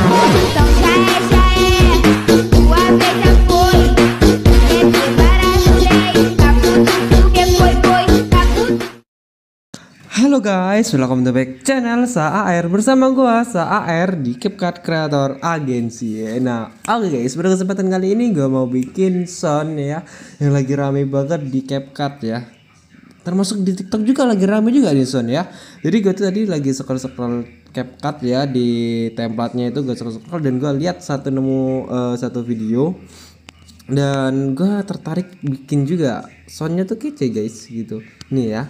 Então já é, tua vez já foi. Quer separar do rei, tá puto porque foi, tá puto. Halo guys, welcome to back channel SAAR bersama gua SAAR di CapCut Creator Agency. Nah, oke guys, pada kesempatan kali ini gua mau bikin sound ya yang lagi rame banget di CapCut ya. Termasuk di TikTok juga lagi rame juga nih sound ya. Jadi gue tuh tadi lagi scroll CapCut ya, di templatenya itu gue scroll dan gue lihat satu video dan gue tertarik bikin juga. Soundnya tuh kece guys gitu. Nih ya.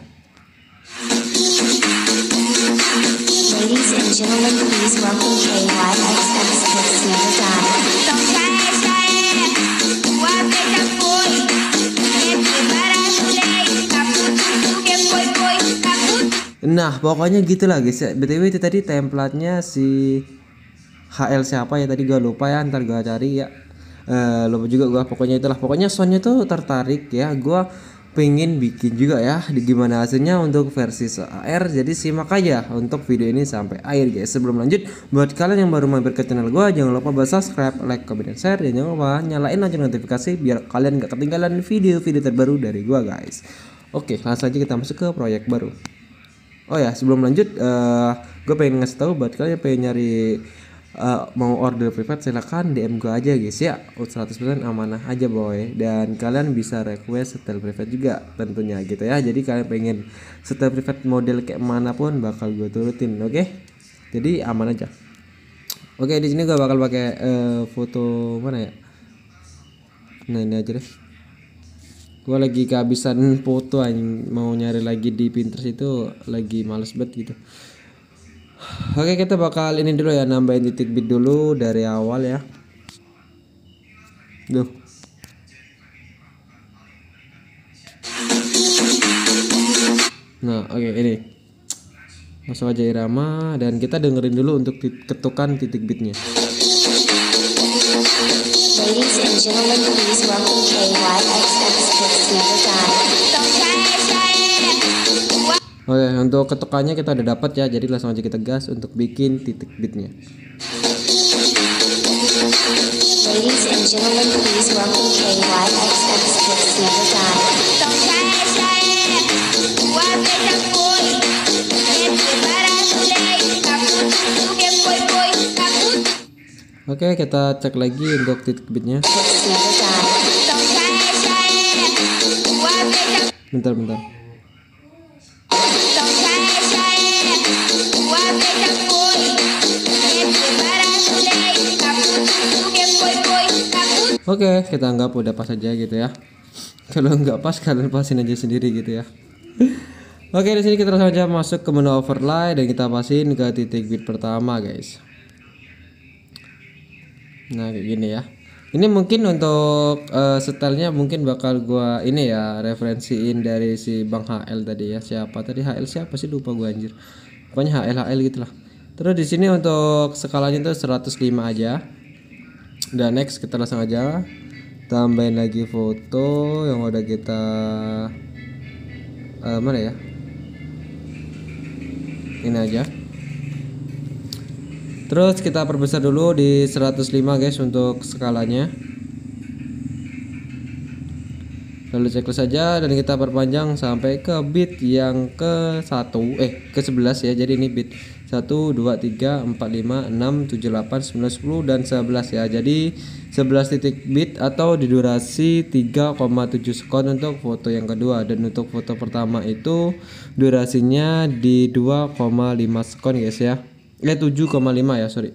Ladies and gentlemen, please welcome KYXX Hits Never Die. Então já é, tua vez já foi. Quer separar do rei, tá puto porque foi, tá puto. Nah pokoknya gitulah guys ya. BTW itu tadi templatenya si HL siapa ya tadi gue lupa ya, ntar gue cari ya. Lupa juga gue, pokoknya soundnya tuh tertarik ya. Gue pengen bikin juga ya di gimana hasilnya untuk versi SAAR. Jadi simak aja untuk video ini sampai akhir guys. Sebelum lanjut, buat kalian yang baru mampir ke channel gue, jangan lupa buat subscribe, like, comment, dan share, dan jangan lupa nyalain lonceng notifikasi biar kalian gak ketinggalan video-video terbaru dari gue guys. Oke, langsung aja kita masuk ke proyek baru. Oh ya, sebelum lanjut, gue pengen ngasih tahu buat kalian yang pengen nyari mau order privat, silakan DM gue aja guys ya. 100% amanah aja boy. Dan kalian bisa request setel privat juga tentunya gitu ya. Jadi kalian pengen setel privat model kayak mana pun bakal gue turutin, oke? Jadi aman aja. Oke, di sini gue bakal pakai foto mana ya? Nah ini aja deh. Gue lagi kehabisan foto anjing, mau nyari lagi di Pinterest itu lagi males banget gitu. Oke, kita bakal ini dulu ya, nambahin titik bit dulu dari awal ya. Duh. Nah, oke ini. Masuk aja irama dan kita dengerin dulu untuk ketukan titik bitnya. Ladies and gentlemen, please welcome KYXX Hits Never Die. Então já é, tua. Oke, untuk ketukannya kita udah dapat ya, jadi langsung aja kita gas untuk bikin titik bitnya. Ladies and gentlemen, please welcome KYXX Hits Never Die. Então já é, tua vez já foi. Quer separar do rei, tá puto porque foi, tá puto. Oke, kita cek lagi untuk titik bitnya. Hits Never Die. Então já é, tua vez já. Bentar. Então já é, tua vez já foi. Quer separar do rei, tá puto porque foi, tá puto. Oke, kita anggap udah pas aja gitu ya. Kalau nggak pas kalian pasin aja sendiri gitu ya. Oke, di sini kita langsung aja masuk ke menu overlay dan kita pasin ke titik bit pertama guys. Nah kayak gini ya. Ini mungkin untuk setelnya mungkin bakal gua ini ya referensiin dari si Bang HL tadi ya. Siapa tadi HL siapa sih, lupa gua anjir. Pokoknya HL gitulah. Terus di sini untuk skalanya itu 105 aja. Dan next kita langsung aja tambahin lagi foto yang udah kita mana ya? Ini aja. Terus kita perbesar dulu di 105 guys untuk skalanya. Lalu checklist saja dan kita perpanjang sampai ke bit yang ke 11 ya. Jadi ini bit 1 2 3 4 5 6 7 8 9 10 dan 11 ya. Jadi 11 titik bit atau di durasi 3,7 sekon untuk foto yang kedua, dan untuk foto pertama itu durasinya di 2,5 sekon guys ya. 7,5 ya, sorry.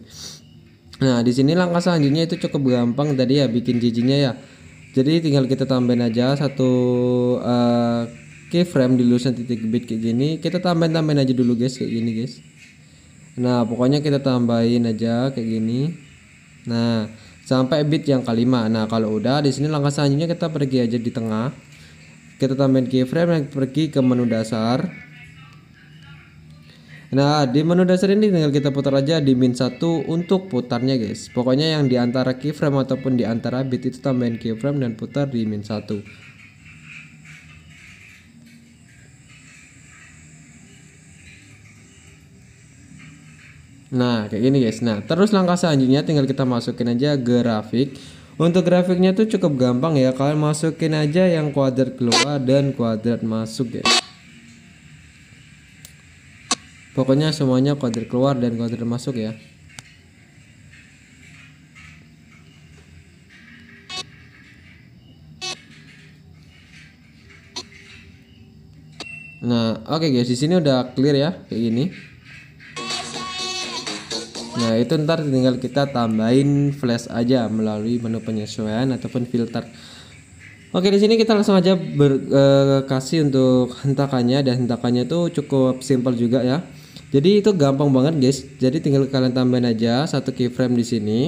Nah, di sini langkah selanjutnya itu cukup gampang tadi ya bikin jijinya ya. Jadi tinggal kita tambahin aja satu keyframe di lulusan titik bit kayak gini. Kita tambahin aja dulu guys kayak gini guys. Nah, pokoknya kita tambahin aja kayak gini. Nah, sampai bit yang kelima. Nah, kalau udah di sini langkah selanjutnya kita pergi aja di tengah. Kita tambahin keyframe dan pergi ke menu dasar. Nah, di menu dasar ini tinggal kita putar aja di -1 untuk putarnya guys. Pokoknya yang di antara keyframe ataupun di antara bit itu tambahin keyframe dan putar di -1. Nah kayak gini guys. Nah terus langkah selanjutnya tinggal kita masukin aja grafik. Untuk grafiknya tuh cukup gampang ya, kalian masukin aja yang kuadrat keluar dan kuadrat masuk guys. Pokoknya semuanya kuadrat keluar dan kuadrat masuk ya. Nah, oke guys, di sini udah clear ya kayak gini. Nah, itu ntar tinggal kita tambahin flash aja melalui menu penyesuaian ataupun filter. Oke, di sini kita langsung aja kasih untuk hentakannya, dan hentakannya tuh cukup simple juga ya. Jadi itu gampang banget guys. Jadi tinggal kalian tambahin aja satu keyframe di sini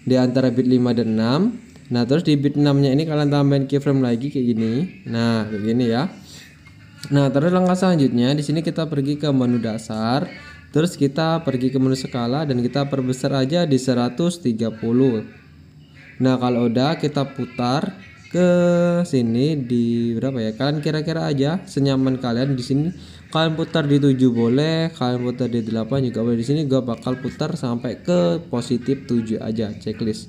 di antara bit 5 dan 6. Nah, terus di bit 6-nya ini kalian tambahin keyframe lagi kayak gini. Nah, kayak gini ya. Nah, terus langkah selanjutnya di sini kita pergi ke menu dasar, terus kita pergi ke menu skala dan kita perbesar aja di 130. Nah, kalau udah kita putar ke sini di berapa ya? Kalian kira-kira aja senyaman kalian di sini. Kalian putar di 7 boleh, kalian putar di 8 juga boleh. Di sini gua bakal putar sampai ke positif 7 aja checklist.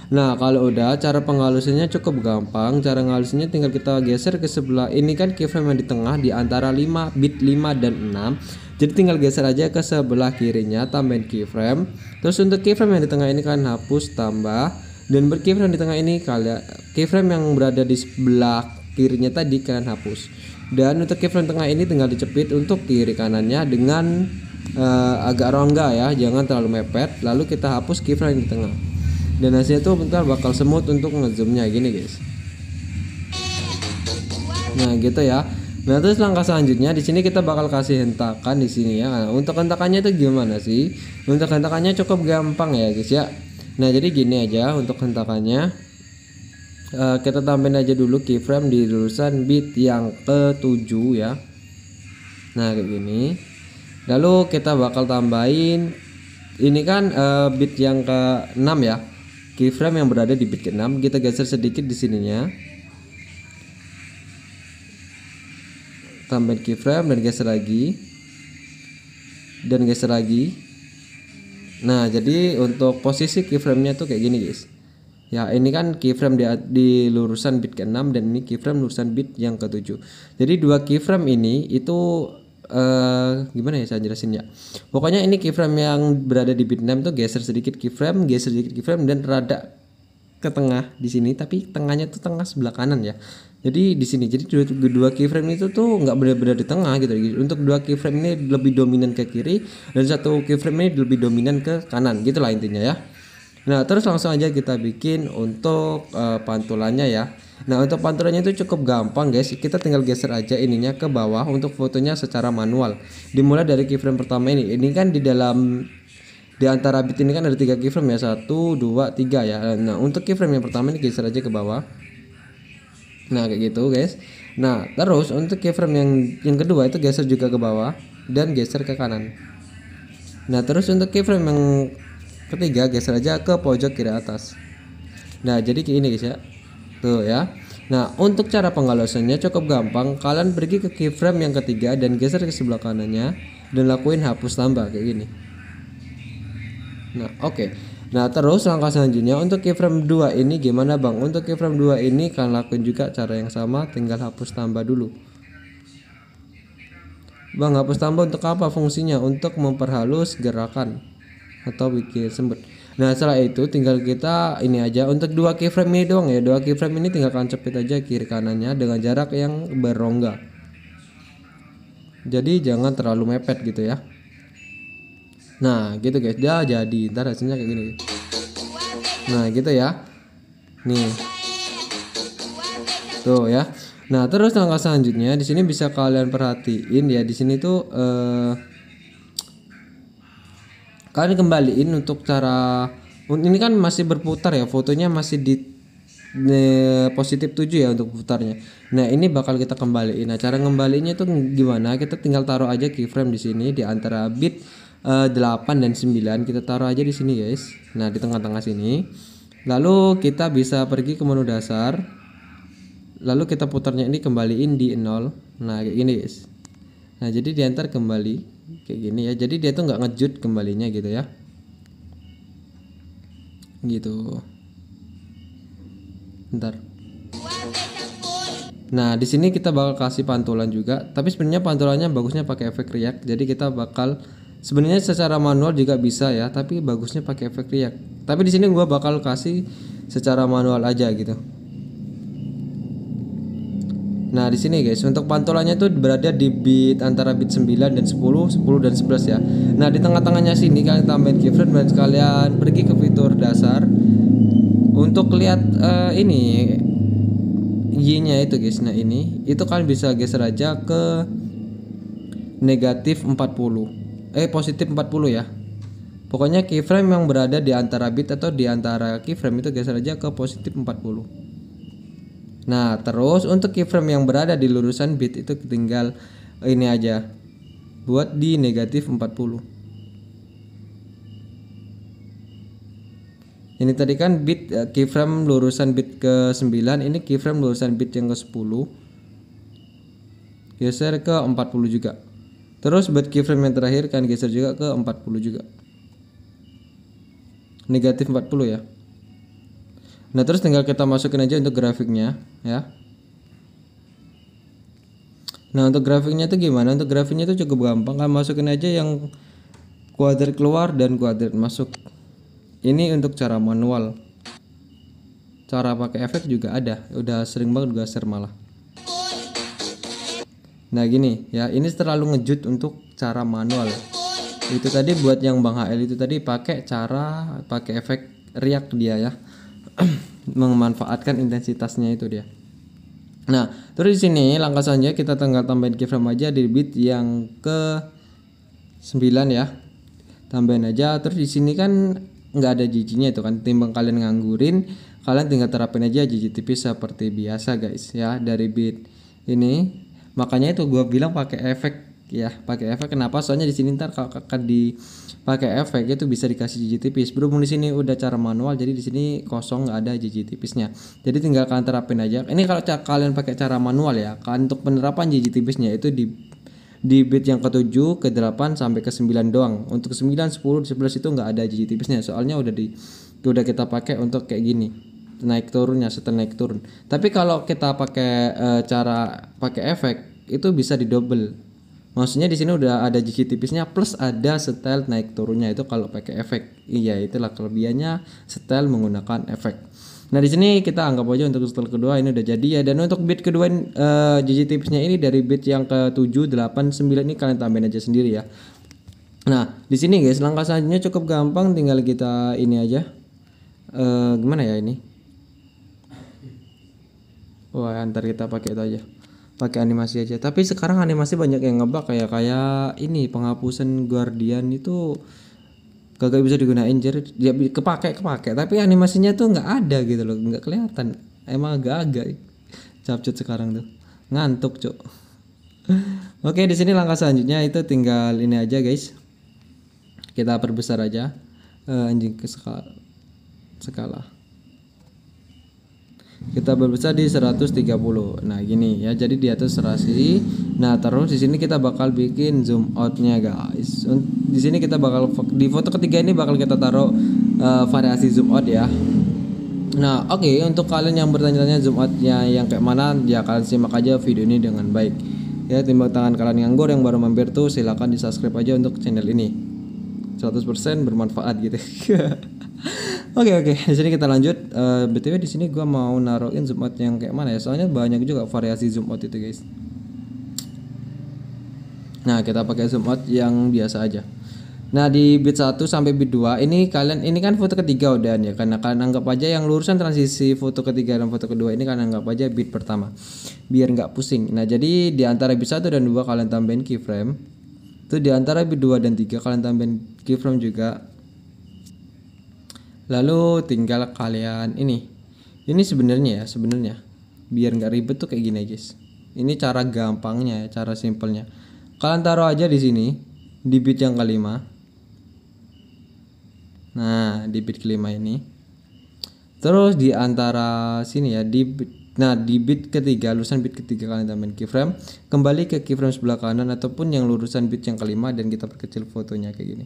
Nah, kalau udah cara penghalusannya cukup gampang. Cara penghalusannya tinggal kita geser ke sebelah. Ini kan keyframe yang di tengah di antara 5 bit 5 dan 6. Jadi tinggal geser aja ke sebelah kirinya, tambahin keyframe. Terus untuk keyframe yang di tengah ini kalian hapus, tambah. Dan keyframe di tengah ini kalian keyframe yang berada di sebelah kirinya tadi kalian hapus. Dan untuk keyframe tengah ini tinggal dicepit untuk kiri kanannya dengan agak rongga ya, jangan terlalu mepet. Lalu kita hapus keyframe di tengah. Dan hasilnya tuh bentar bakal smooth untuk ngezoomnya gini guys. Nah gitu ya. Nah terus langkah selanjutnya di sini kita bakal kasih hentakan di sini ya. Nah, untuk hentakannya itu gimana sih? Untuk hentakannya cukup gampang ya guys ya. Nah jadi gini aja untuk hentakannya. Kita tambahin aja dulu keyframe di lulusan bit yang ke-7 ya. Nah kayak gini. Lalu kita bakal tambahin ini kan bit yang ke-6 ya. Keyframe yang berada di bit ke-6 kita geser sedikit di sininya. Tambahin keyframe dan geser lagi. Dan geser lagi. Nah, jadi untuk posisi keyframe-nya tuh kayak gini, guys. Ya, ini kan keyframe di lurusan bit ke-6 dan ini keyframe lurusan bit yang ke-7. Jadi dua keyframe ini itu gimana ya saya jelasin ya. Pokoknya ini keyframe yang berada di bit 6 tuh geser sedikit keyframe, dan rada ke tengah di sini, tapi tengahnya tuh tengah sebelah kanan ya. Jadi di sini jadi dua keyframe itu tuh nggak benar-benar di tengah gitu. Untuk dua keyframe ini lebih dominan ke kiri dan satu keyframe ini lebih dominan ke kanan, gitulah intinya ya. Nah, terus langsung aja kita bikin untuk pantulannya ya. Nah, untuk pantulannya itu cukup gampang guys. Kita tinggal geser aja ininya ke bawah untuk fotonya secara manual. Dimulai dari keyframe pertama ini. Ini kan di antara bit ini kan ada 3 keyframe ya. 1, 2, 3 ya. Nah, untuk keyframe yang pertama ini geser aja ke bawah. Nah, kayak gitu guys. Nah, terus untuk keyframe yang kedua itu geser juga ke bawah dan geser ke kanan. Nah, terus untuk keyframe yang ketiga geser aja ke pojok kiri atas. Nah, jadi kayak ini guys ya. Tuh ya. Nah, untuk cara penghalusannya cukup gampang. Kalian pergi ke keyframe yang ketiga dan geser ke sebelah kanannya dan lakuin hapus tambah kayak gini. Nah, oke. Nah, terus langkah selanjutnya untuk keyframe 2 ini gimana, Bang? Untuk keyframe 2 ini kalian lakuin juga cara yang sama, tinggal hapus tambah dulu. Bang, hapus tambah untuk apa fungsinya? Untuk memperhalus gerakan atau bikin sembut. Nah, setelah itu tinggal kita ini aja untuk 2 keyframe ini doang ya. 2 keyframe ini tinggal kalian cepit aja kiri kanannya dengan jarak yang berrongga. Jadi jangan terlalu mepet gitu ya. Nah, gitu guys. Dah jadi. Ntar hasilnya kayak gini. Nah, gitu ya. Nih. Tuh ya. Nah, terus langkah selanjutnya di sini bisa kalian perhatiin ya, di sini tuh kalian kembaliin untuk cara ini kan masih berputar ya, fotonya masih di positif 7 ya untuk putarnya. Nah, ini bakal kita kembaliin. Nah, cara ngembaliinnya itu gimana? Kita tinggal taruh aja keyframe di sini di antara bit 8 dan 9. Kita taruh aja di sini, guys. Nah, di tengah-tengah sini. Lalu kita bisa pergi ke menu dasar. Lalu kita putarnya ini kembaliin di 0. Nah, kayak gini, guys. Nah, jadi diantar kembali kayak gini ya. Jadi dia tuh nggak ngejut kembalinya gitu ya. Gitu. Bentar. Nah, di sini kita bakal kasih pantulan juga, tapi sebenarnya pantulannya bagusnya pakai efek riak. Jadi kita bakal sebenarnya secara manual juga bisa ya, tapi bagusnya pakai efek riak. Tapi di sini gua bakal kasih secara manual aja gitu. Nah, di sini guys, untuk pantulannya tuh berada di bit antara bit 9 dan 10, 10 dan 11 ya. Nah, di tengah-tengahnya sini kalian tambahin keyframe dan sekalian pergi ke fitur dasar untuk lihat ini Y-nya itu guys. Nah, ini itu kalian bisa geser aja ke negatif 40. Positif 40 ya. Pokoknya keyframe yang berada di antara bit atau di antara keyframe itu geser aja ke positif 40. Nah, terus untuk keyframe yang berada di lurusan bit itu tinggal ini aja. Buat di negatif 40. Ini tadi kan bit keyframe lurusan bit ke 9, ini keyframe lurusan bit yang ke 10. Geser ke 40 juga. Terus buat keyframe yang terakhir kan geser juga ke 40 juga. Negatif 40 ya. Nah, terus tinggal kita masukin aja untuk grafiknya ya. Nah, untuk grafiknya itu gimana? Untuk grafiknya itu cukup gampang, kan masukin aja yang kuadrat keluar dan kuadrat masuk. Ini untuk cara manual. Cara pakai efek juga ada. Udah sering banget gue share malah. Nah, gini ya, ini terlalu ngejut untuk cara manual. Itu tadi buat yang Bang HL itu tadi pakai efek riak dia ya. Memanfaatkan intensitasnya itu dia. Nah, terus di sini langkah selanjutnya kita tinggal tambahin keyframe aja di bit yang ke 9 ya. Tambahin aja. Terus di sini kan nggak ada jijinya itu kan, timbang kalian nganggurin, kalian tinggal terapin aja jiji tipis seperti biasa guys ya dari bit ini. Makanya itu gua bilang pakai efek ya, pakai efek. Kenapa? Soalnya di sini ntar kalau di pakai efek itu bisa dikasih jiji tipis. Berhubung di sini udah cara manual, jadi di sini kosong nggak ada jiji tipisnya. Jadi tinggal kalian terapin aja. Ini kalau kalian pakai cara manual ya, kan untuk penerapan jiji tipisnya itu di bit yang ke-7, ke-8 sampai ke-9 doang. Untuk 9, 10, 11 itu nggak ada jiji tipisnya. Soalnya udah kita pakai untuk kayak gini. Naik turunnya, setel naik turun. Tapi kalau kita pakai cara pakai efek itu bisa didouble. Maksudnya di sini udah ada jiji tipisnya plus ada setel naik turunnya itu kalau pakai efek. Iya, itulah kelebihannya setel menggunakan efek. Nah, di sini kita anggap aja untuk setel kedua ini udah jadi ya. Dan untuk bit kedua jiji tipisnya ini dari bit yang ke-7, 8, 9 ini kalian tambahin aja sendiri ya. Nah, di sini guys, langkah selanjutnya cukup gampang, tinggal kita ini aja. Gimana ya ini? Wah, ntar kita pakai itu aja. Pakai animasi aja. Tapi sekarang animasi banyak yang ngebug kayak ini penghapusan Guardian itu kagak bisa digunain, jadi dia kepake tapi animasinya tuh nggak ada gitu loh, nggak kelihatan. Emang agak-agak capcut sekarang tuh, ngantuk cuk. Oke, di sini langkah selanjutnya itu tinggal ini aja guys, kita perbesar aja anjing ke skala. Kita perbesar di 130. Nah, gini ya. Jadi di atas serasi. Nah, terus di sini kita bakal bikin zoom out-nya guys. Di sini kita bakal di foto ketiga ini bakal kita taruh variasi zoom out ya. Nah, oke, untuk kalian yang bertanya-tanya zoom out-nya yang kayak mana, ya kalian simak aja video ini dengan baik. Ya, timbang tangan kalian nganggur yang baru mampir tuh silakan di-subscribe aja untuk channel ini. 100% bermanfaat gitu. Oke, di sini kita lanjut. BTW di sini gua mau naruhin zoom out yang kayak mana ya? Soalnya banyak juga variasi zoom out itu, guys. Nah, kita pakai zoom out yang biasa aja. Nah, di bit 1 sampai bit 2 ini kan foto ketiga udah ya. Karena kalian anggap aja yang lurusan transisi foto ketiga dan foto kedua ini kalian anggap aja bit pertama. Biar nggak pusing. Nah, jadi di antara bit 1 dan 2 kalian tambahin keyframe. Itu di antara bit 2 dan 3 kalian tambahin keyframe juga. Lalu tinggal kalian ini sebenarnya biar nggak ribet tuh kayak gini guys. Ini cara gampangnya ya, cara simpelnya. Kalian taruh aja di sini di bit yang kelima. Nah, di bit kelima ini. Terus di antara sini ya di bit, Nah di bit ketiga, lurusan bit ketiga kalian tambahin keyframe, kembali ke keyframe sebelah kanan ataupun yang lurusan bit yang kelima dan kita perkecil fotonya kayak gini.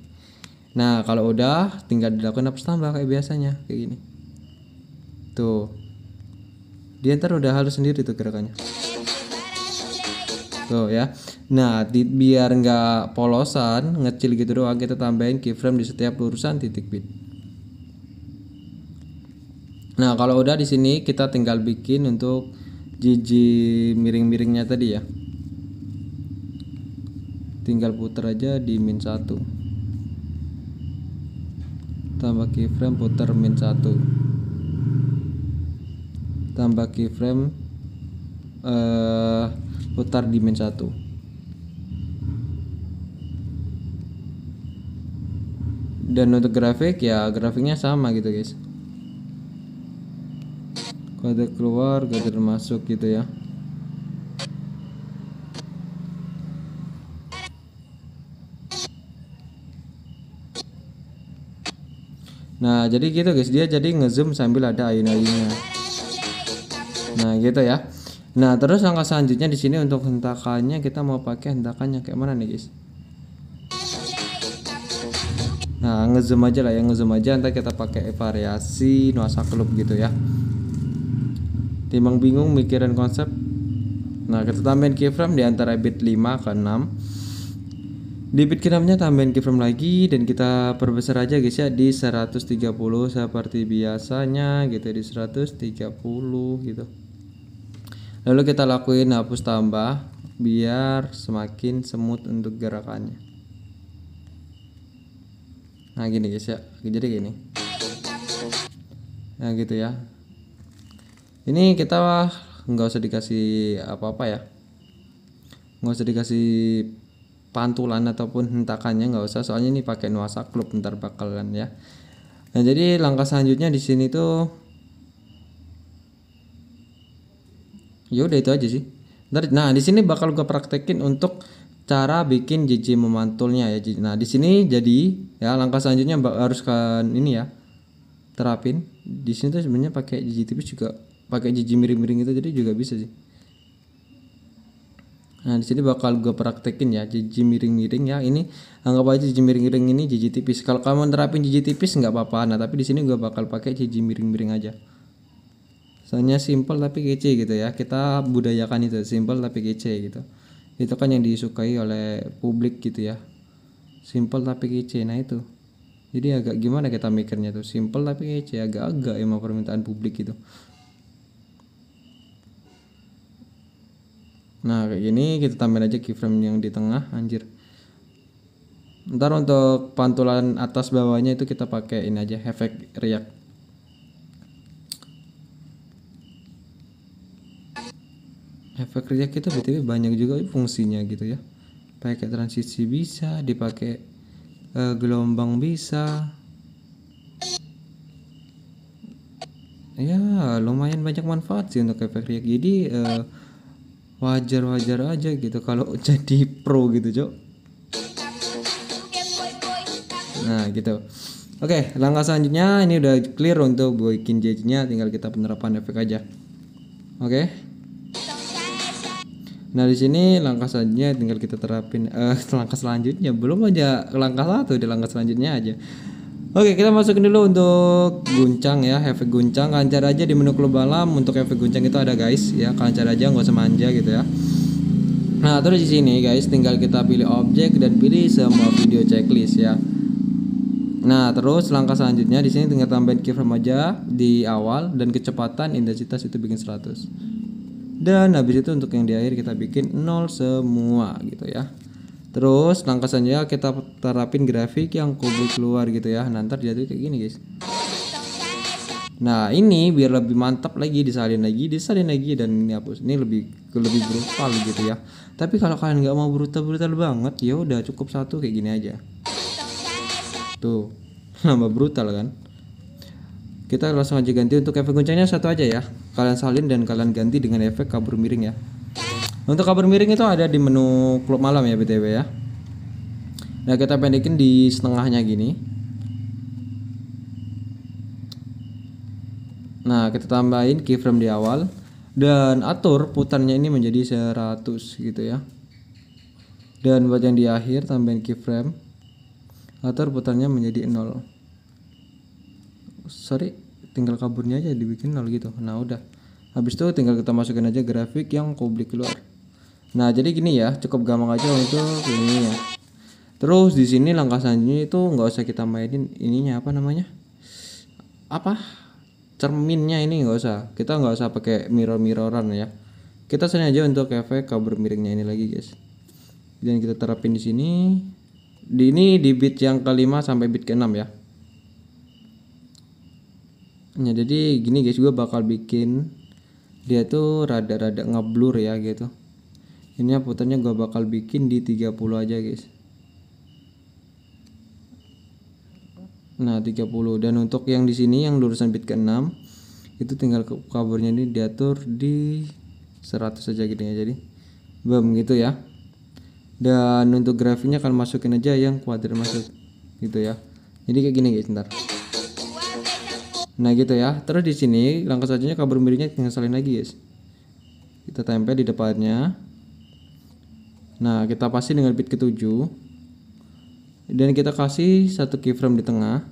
Nah kalau udah tinggal dilakukan hapus tambah kayak biasanya kayak gini. Tuh, dia ntar udah halus sendiri tuh gerakannya. Tuh ya. Nah biar nggak polosan, ngecil gitu doang, kita tambahin keyframe di setiap lurusan titik bit. Nah kalau udah di sini kita tinggal bikin untuk jiji miring-miringnya tadi ya. Tinggal putar aja di -1. Tambah keyframe putar -1, tambah keyframe putar di -1. Dan untuk grafik ya grafiknya sama gitu guys, kode keluar kode masuk gitu ya. Nah jadi gitu guys, dia jadi ngezoom sambil ada ayun-ayunnya. Nah gitu ya. Nah terus langkah selanjutnya di sini untuk hentakannya, kita mau pakai hentakannya kayak mana nih guys? Nah ngezoom aja lah ya, ngezoom aja, ntar kita pakai variasi nuansa klub gitu ya. Timbang bingung mikirin konsep. Nah kita tambahin keyframe di antara bit 5 ke 6. Di bit ke-6-nya tambahin keyframe lagi dan kita perbesar aja guys ya di 130 seperti biasanya gitu, di 130 gitu. Lalu kita lakuin hapus tambah biar semakin smooth untuk gerakannya. Nah gini guys ya, jadi gini. Nah gitu ya. Ini kita nggak usah dikasih apa-apa ya, nggak usah dikasih pantulan ataupun hentakannya, nggak usah, soalnya ini pakai nuansa klub ntar bakalan ya. Nah jadi langkah selanjutnya di sini tuh ya udah itu aja sih. Nah di sini bakal gue praktekin untuk cara bikin JJ memantulnya ya. Nah di sini jadi ya langkah selanjutnya harus kan ini ya, terapin di sini tuh sebenarnya pakai JJ tipis juga, pakai JJ miring-miring itu jadi juga bisa sih. Nah di sini bakal gue praktekin ya JJ miring-miring ya. Ini anggap aja JJ miring-miring ini JJ tipis. Kalau kamu terapin JJ tipis nggak apa-apa. Nah tapi di sini gue bakal pakai JJ miring-miring aja. Soalnya simple tapi kece gitu ya. Kita budayakan itu, simple tapi kece gitu. Itu kan yang disukai oleh publik gitu ya. Simple tapi kece. Nah itu. Jadi agak gimana kita mikirnya tuh, simple tapi kece, agak-agak emang permintaan publik gitu. Nah kayak gini kita tambahin aja keyframe yang di tengah, anjir. Ntar untuk pantulan atas bawahnya itu kita pakai ini aja, efek react. Efek react itu btw banyak juga fungsinya gitu ya. Pakai transisi bisa, dipakai gelombang bisa. Ya lumayan banyak manfaat sih untuk efek react. Jadi wajar-wajar aja gitu kalau jadi pro gitu Cok. Nah gitu. Oke langkah selanjutnya ini udah clear untuk bikin JJ-nya, tinggal kita penerapan efek aja. Oke. Nah di sini langkah selanjutnya tinggal kita terapin langkah selanjutnya belum aja langkah 1, di langkah selanjutnya aja. Oke kita masukin dulu untuk guncang ya, efek guncang. Kalian cari aja di menu klub alam, untuk efek guncang itu ada guys ya, kalian cari aja, nggak usah manja gitu ya. Nah terus di sini guys tinggal kita pilih objek dan pilih semua video checklist ya. Nah terus langkah selanjutnya di sini tinggal tambahin keyframe aja di awal dan kecepatan intensitas itu bikin 100. Dan habis itu untuk yang di akhir kita bikin 0 semua gitu ya. Terus langkah selanjutnya kita terapin grafik yang kubu keluar gitu ya. Nanti jadi kayak gini guys. Nah ini biar lebih mantap lagi, disalin lagi dan ini hapus. Ini lebih brutal gitu ya. Tapi kalau kalian nggak mau brutal banget ya udah cukup satu kayak gini aja. Tuh nambah brutal kan. Kita langsung aja ganti untuk efek goncangnya satu aja ya. Kalian salin dan kalian ganti dengan efek kabur miring ya. Untuk kabur miring itu ada di menu klub malam ya btw ya. Nah kita pendekin di setengahnya gini. Nah kita tambahin keyframe di awal. Dan atur putarnya ini menjadi 100 gitu ya. Dan buat yang di akhir tambahin keyframe, atur putarnya menjadi 0. Sorry, tinggal kaburnya aja dibikin 0 gitu. Nah udah, habis itu tinggal kita masukin aja grafik yang publik keluar. Nah jadi gini ya, cukup gampang aja untuk ini ya. Terus di sini langkah selanjutnya itu nggak usah kita mainin ininya, apa namanya, cerminnya ini nggak usah, kita nggak usah pakai mirroran ya. Kita sini aja untuk efek kabur miringnya ini lagi guys. Dan kita terapin di sini. Ini di bit yang ke-5 sampai bit ke-6 ya. Nah, jadi gini guys, gue bakal bikin dia tuh rada-rada ngeblur ya gitu. Ini putarnya gue bakal bikin di 30 aja guys. Nah 30, dan untuk yang di sini yang lurusan bit ke-6 itu tinggal kaburnya ini diatur di 100 saja gitu ya. Jadi bam gitu ya. Dan untuk grafiknya akan masukin aja yang kuadrat masuk gitu ya. Jadi kayak gini guys, ntar. Nah gitu ya. Terus di sini langkah selanjutnya kabur miringnya tinggal salin lagi guys. Kita tempel di depannya. Nah kita pasti dengan bit ke-7. Dan kita kasih satu keyframe di tengah.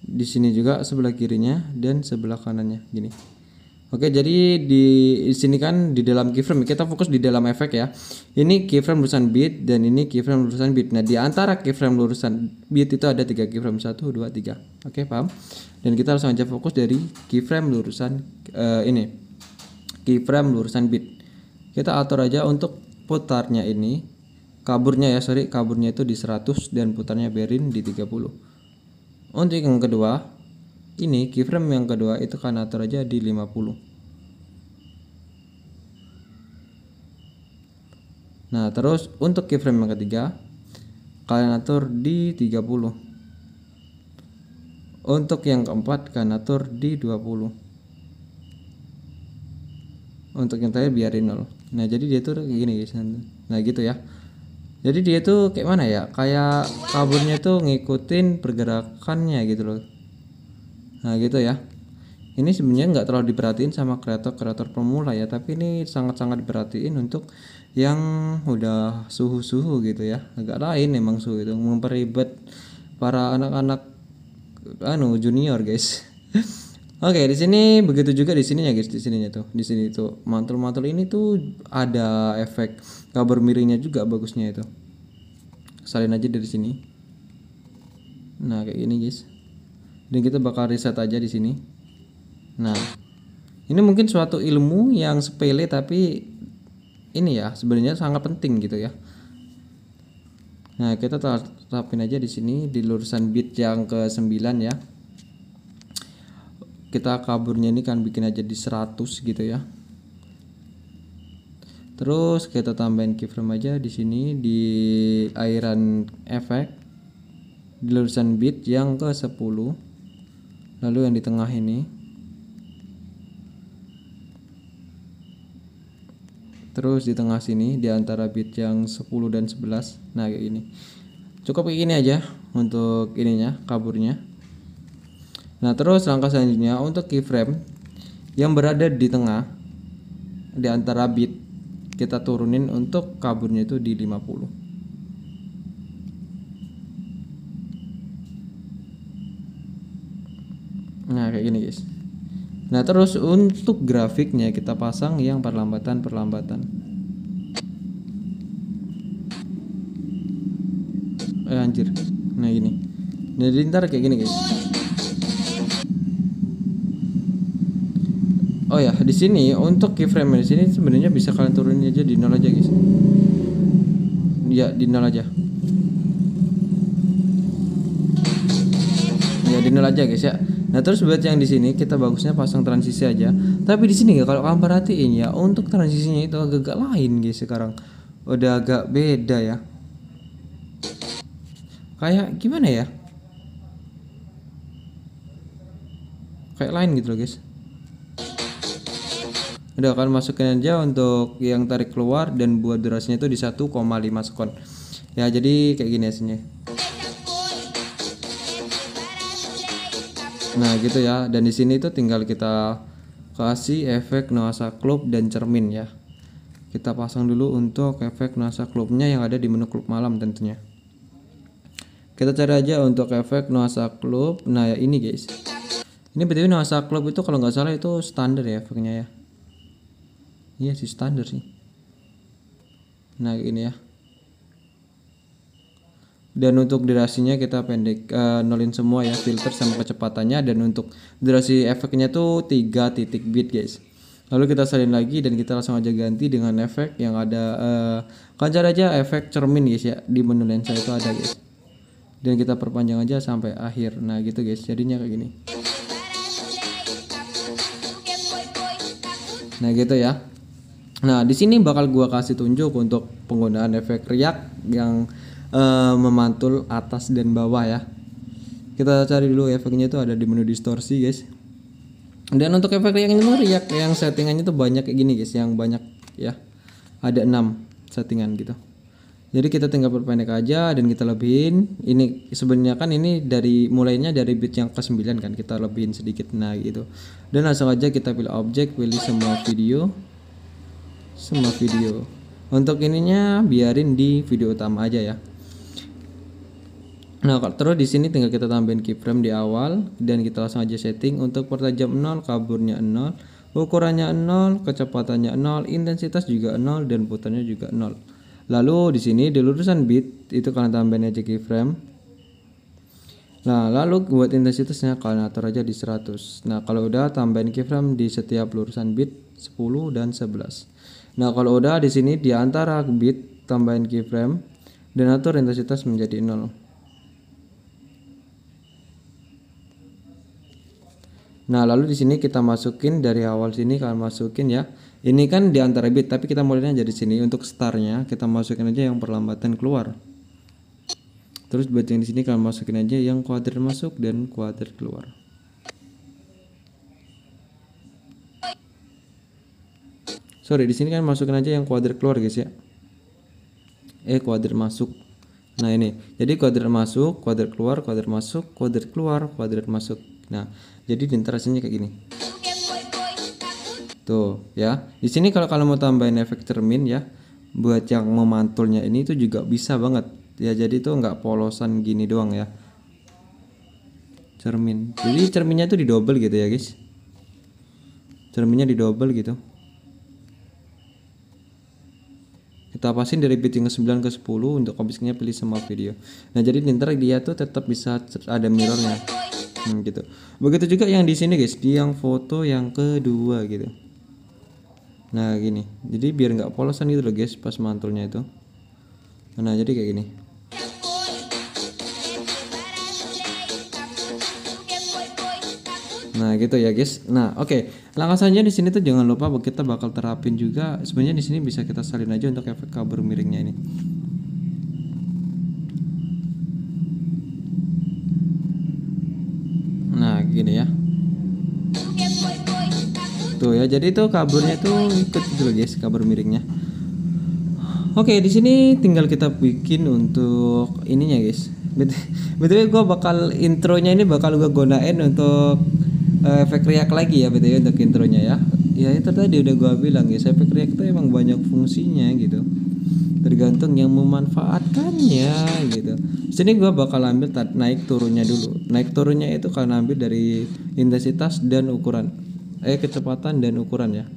Di sini juga sebelah kirinya dan sebelah kanannya gini. Oke, jadi di sini kan di dalam keyframe kita fokus di dalam efek ya. Ini keyframe lurusan bit dan ini keyframe lurusan bit. Nah, di antara keyframe lurusan bit itu ada 3 keyframe, 1 2 3. Oke, paham? Dan kita langsung aja fokus dari keyframe lurusan ini. Keyframe lurusan bit. Kita atur aja untuk putarnya ini. Kaburnya itu di 100 dan putarnya biarin di 30. Untuk yang kedua, ini keyframe yang kedua itu kan atur aja di 50. Nah, terus untuk keyframe yang ketiga kalian atur di 30. Untuk yang keempat kalian atur di 20. Untuk yang terakhir biarin 0. Nah, jadi dia tuh kayak gini guys. Nah, gitu ya. Jadi dia tuh kayak mana ya? Kayak kaburnya tuh ngikutin pergerakannya gitu loh. Nah, gitu ya. Ini sebenarnya nggak terlalu diperhatiin sama kreator pemula ya, tapi ini sangat-sangat diperhatiin untuk yang udah suhu gitu ya. Agak lain emang suhu itu, memperibet para anak-anak junior guys. Oke, di sini begitu juga di sininya guys, di sininya tuh. Di sini tuh mantul-mantul ini tuh ada efek kabur miringnya juga bagusnya itu. Salin aja dari sini. Nah, kayak gini guys. Dan kita bakal reset aja di sini. Nah, ini mungkin suatu ilmu yang sepele tapi ini ya sebenarnya sangat penting gitu ya. Nah, kita terapin aja di sini di lurusan bit yang ke-9 ya. Kita kaburnya ini kan bikin aja di 100 gitu ya. Terus kita tambahin keyframe aja di sini di airan efek di lurusan bit yang ke-10. Lalu yang di tengah ini. Terus di tengah sini di antara bit yang 10 dan 11. Nah, kayak gini. Cukup kayak gini aja untuk ininya, kaburnya. Nah, terus langkah selanjutnya untuk keyframe yang berada di tengah di antara bit kita turunin untuk kaburnya itu di 50. Nah, kayak gini guys. Nah, terus untuk grafiknya kita pasang yang perlambatan. Anjir. Nah, gini. Jadi ntar kayak gini guys. Oh ya, di sini untuk keyframe di sini sebenarnya bisa kalian turunin aja di 0 aja guys. Ya, di 0 aja. Ya, di 0 aja guys ya. Nah, terus buat yang di sini kita bagusnya pasang transisi aja. Tapi di sini ya kalau kalian perhatiin ya, untuk transisinya itu agak lain guys sekarang. Udah agak beda ya. Kayak gimana ya? Kayak lain gitu loh guys. Udah kalian masukin aja untuk yang tarik keluar dan buat durasinya itu di 1,5 sekon. Ya, jadi kayak gini hasilnya. Nah, gitu ya. Dan di sini itu tinggal kita kasih efek nuansa klub dan cermin ya. Kita pasang dulu untuk efek nuansa klubnya yang ada di menu klub malam tentunya. Kita cari aja untuk efek nuansa klub. Nah ya ini guys, ini btw nuansa klub itu kalau nggak salah itu standar ya efeknya ya. Iya sih standar sih. Nah ini ya. Dan untuk durasinya kita pendek, nolin semua ya, filter sama kecepatannya. Dan untuk durasi efeknya tuh 3 titik bit guys. Lalu kita salin lagi dan kita langsung aja ganti dengan efek yang ada, kan cari aja efek cermin guys ya, di menu lensa itu ada guys. Dan kita perpanjang aja sampai akhir. Nah gitu guys, jadinya kayak gini. Nah gitu ya. Nah di sini bakal gua kasih tunjuk untuk penggunaan efek riak yang memantul atas dan bawah ya. Kita cari dulu efeknya itu ada di menu distorsi guys. Dan untuk efek riak itu riak yang settingannya tuh banyak kayak gini guys, yang banyak ya. Ada 6 settingan gitu. Jadi kita tinggal perpendek aja dan kita lebihin. Ini sebenarnya kan ini dari mulainya dari bit yang ke-9 kan, kita lebihin sedikit nah gitu. Dan langsung aja kita pilih objek, pilih semua video. Semua video. Untuk ininya biarin di video utama aja ya. Nah, terus di sini tinggal kita tambahin keyframe di awal dan kita langsung aja setting untuk pertajam 0, kaburnya 0, ukurannya 0, kecepatannya 0, intensitas juga 0 dan putarnya juga 0. Lalu di sini di lurusan bit itu kalian tambahin aja keyframe. Nah, lalu buat intensitasnya kalian atur aja di 100. Nah, kalau udah tambahin keyframe di setiap lurusan bit 10 dan 11. Nah, kalau udah di sini di antara bit tambahin keyframe dan atur intensitas menjadi 0. Nah, lalu di sini kita masukin dari awal sini kalian masukin ya. Ini kan di antara bit tapi kita mulainya dari sini. Untuk startnya kita masukin aja yang perlambatan keluar. Terus buat yang di sini kalian masukin aja yang kuadrat masuk dan kuadrat keluar. Sorry, di sini kan masukin aja yang kuadrat keluar guys ya. Kuadrat masuk. Nah, ini. Jadi kuadrat masuk, kuadrat keluar, kuadrat masuk, kuadrat keluar, kuadrat masuk. Nah, jadi di interaksinya kayak gini. Tuh, ya. Di sini kalau kalian mau tambahin efek cermin ya, buat yang memantulnya ini itu juga bisa banget. Ya, jadi itu nggak polosan gini doang ya. Cermin. Jadi cerminnya itu di double gitu ya, guys. Cerminnya di double gitu. Kita pasin dari bit yang ke-9 ke 10 untuk objeknya pilih semua video. Nah, jadi ntar dia tuh tetap bisa ada mirrornya. Gitu. Begitu juga yang di sini guys, di yang foto yang kedua gitu. Nah, gini. Jadi biar nggak polosan gitu loh guys pas mantulnya itu. Nah, jadi kayak gini. Nah, gitu ya guys. Nah, oke. Langkah selanjutnya di sini tuh jangan lupa kita bakal terapin juga. Sebenarnya di sini bisa kita salin aja untuk efek kabur miringnya ini. Nah, gini ya. Tuh ya, jadi tuh kaburnya tuh ikut dulu guys, kabur miringnya. Oke, di sini tinggal kita bikin untuk ininya guys. Betul, gue bakal intronya ini bakal gue gunain untuk efek riak lagi ya, betul untuk intronya ya. Ya itu tadi udah gue bilang guys, efek riak itu emang banyak fungsinya gitu. Tergantung yang memanfaatkannya gitu. Sini gue bakal ambil naik turunnya dulu. Naik turunnya itu kalian ambil dari intensitas dan ukuran, kecepatan dan ukuran ya.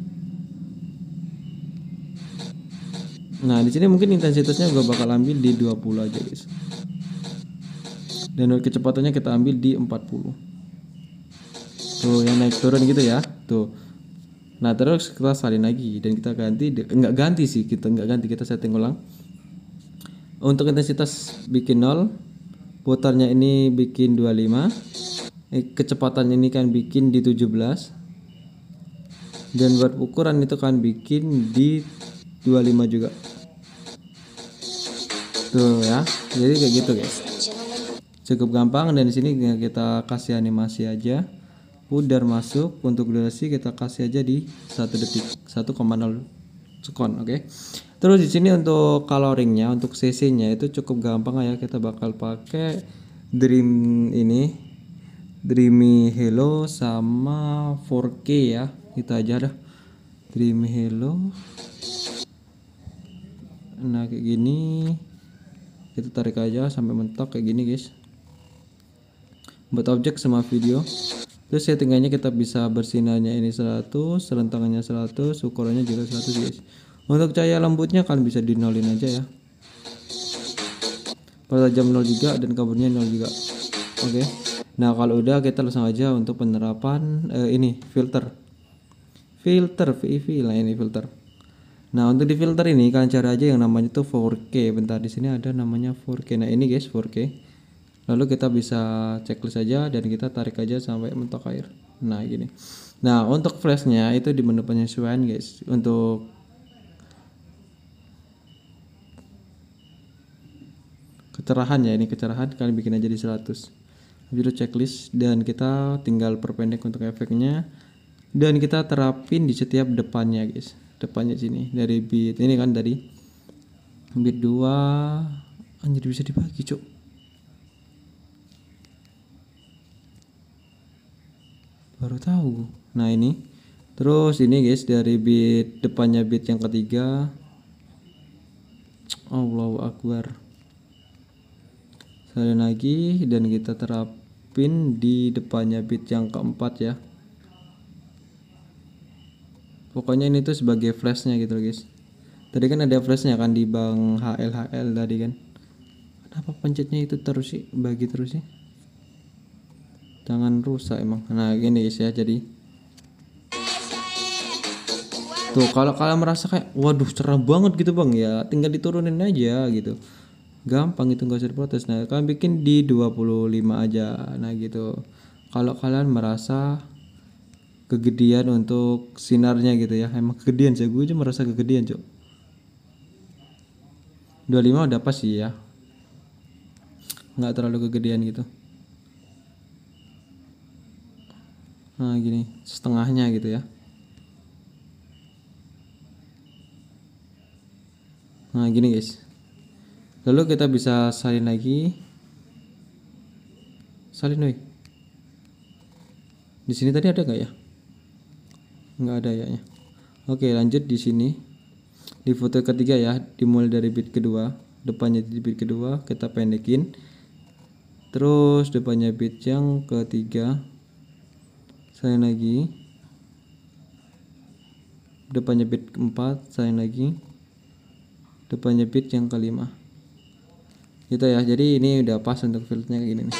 Nah, di sini mungkin intensitasnya gue bakal ambil di 20 aja guys. Dan kecepatannya kita ambil di 40. Tuh, yang naik turun gitu ya. Tuh. Nah, terus kita salin lagi dan kita ganti, enggak ganti sih, kita enggak ganti, kita setting ulang. Untuk intensitas bikin 0, putarnya ini bikin 25. Kecepatan ini kan bikin di 17. Dan buat ukuran itu kan bikin di 25 juga. Tuh ya. Jadi kayak gitu guys. Cukup gampang, dan di sini kita kasih animasi aja. Pudar masuk, untuk durasi kita kasih aja di 1 detik, 1,0 sekon, oke. Terus di sini untuk coloringnya, untuk CC-nya itu cukup gampang ya, kita bakal pakai Dreamy Hello sama 4K ya. kita aja dah Dreamy Hello. Nah kayak gini kita tarik aja sampai mentok kayak gini guys, buat objek sama video. Terus settingannya kita bisa bersinarnya ini 100, serentangannya 100, ukurannya juga 100 guys. Untuk cahaya lembutnya kalian bisa dinolin aja ya, pada jam 0 juga dan kaburnya 0 juga. Oke. Nah kalau udah kita langsung aja untuk penerapan ini filter VIV lah, ini filter. Nah untuk di filter ini kalian cari aja yang namanya tuh 4K. Bentar, di sini ada namanya 4K. Nah ini guys 4K. Lalu kita bisa checklist aja dan kita tarik aja sampai mentok air. Nah gini. Nah untuk flashnya itu di menu penyesuaian guys. Untuk kecerahan ya, ini kecerahan kalian bikin aja di 100. Habis itu checklist dan kita tinggal perpendek untuk efeknya. Dan kita terapin di setiap depannya guys. Depannya sini dari bit ini kan, dari bit 2 anjir bisa dibagi cuk. Baru tahu. Nah ini terus ini guys dari bit depannya bit yang ketiga. Allahu Akbar. Sekali lagi dan kita terapin di depannya bit yang keempat ya. Pokoknya ini tuh sebagai flashnya gitu loh guys. Tadi kan ada flashnya kan di Bang HL tadi kan. Kenapa pencetnya itu terus sih, bagi terus sih? Jangan rusak emang. Nah gini guys ya, jadi tuh kalau kalian merasa kayak waduh cerah banget gitu bang ya, tinggal diturunin aja gitu, gampang itu, nggak usah diprotes. Nah kalian bikin di 25 aja. Nah gitu. Kalau kalian merasa kegedean untuk sinarnya gitu ya, emang kegedean sih, gue aja merasa kegedean cok. 25 udah pas sih ya, nggak terlalu kegedean gitu. Nah gini setengahnya gitu ya. Nah gini guys, lalu kita bisa salin lagi, salin woi. Di sini tadi ada nggak ya? Nggak ada ya. Oke lanjut di sini di foto ketiga ya, dimulai dari bit kedua, depannya di bit kedua kita pendekin, terus depannya bit yang ketiga salin lagi, depannya bit keempat salin lagi, depannya bit yang kelima gitu ya. Jadi ini udah pas untuk filternya kayak gini nih.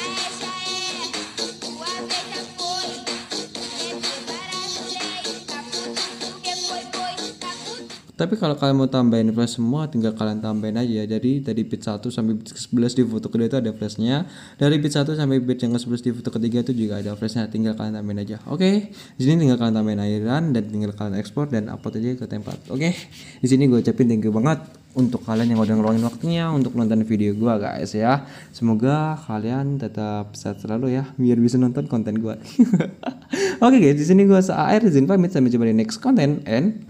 Tapi kalau kalian mau tambahin flash semua tinggal kalian tambahin aja. Jadi dari bit 1 sampai bit 11 di foto kedua itu ada flashnya. Dari bit 1 sampai bit yang ke-11 di foto ketiga itu juga ada flashnya. Tinggal kalian tambahin aja. Oke. Di sini tinggal kalian tambahin airan dan tinggal kalian ekspor dan upload aja ke template. Oke. Di sini gue ucapin thank you banget untuk kalian yang udah ngeluangin waktunya untuk nonton video gue guys ya. Semoga kalian tetap sehat selalu ya biar bisa nonton konten gue. Oke guys, di sini gue AR izin pamit, sampai jumpa di next content and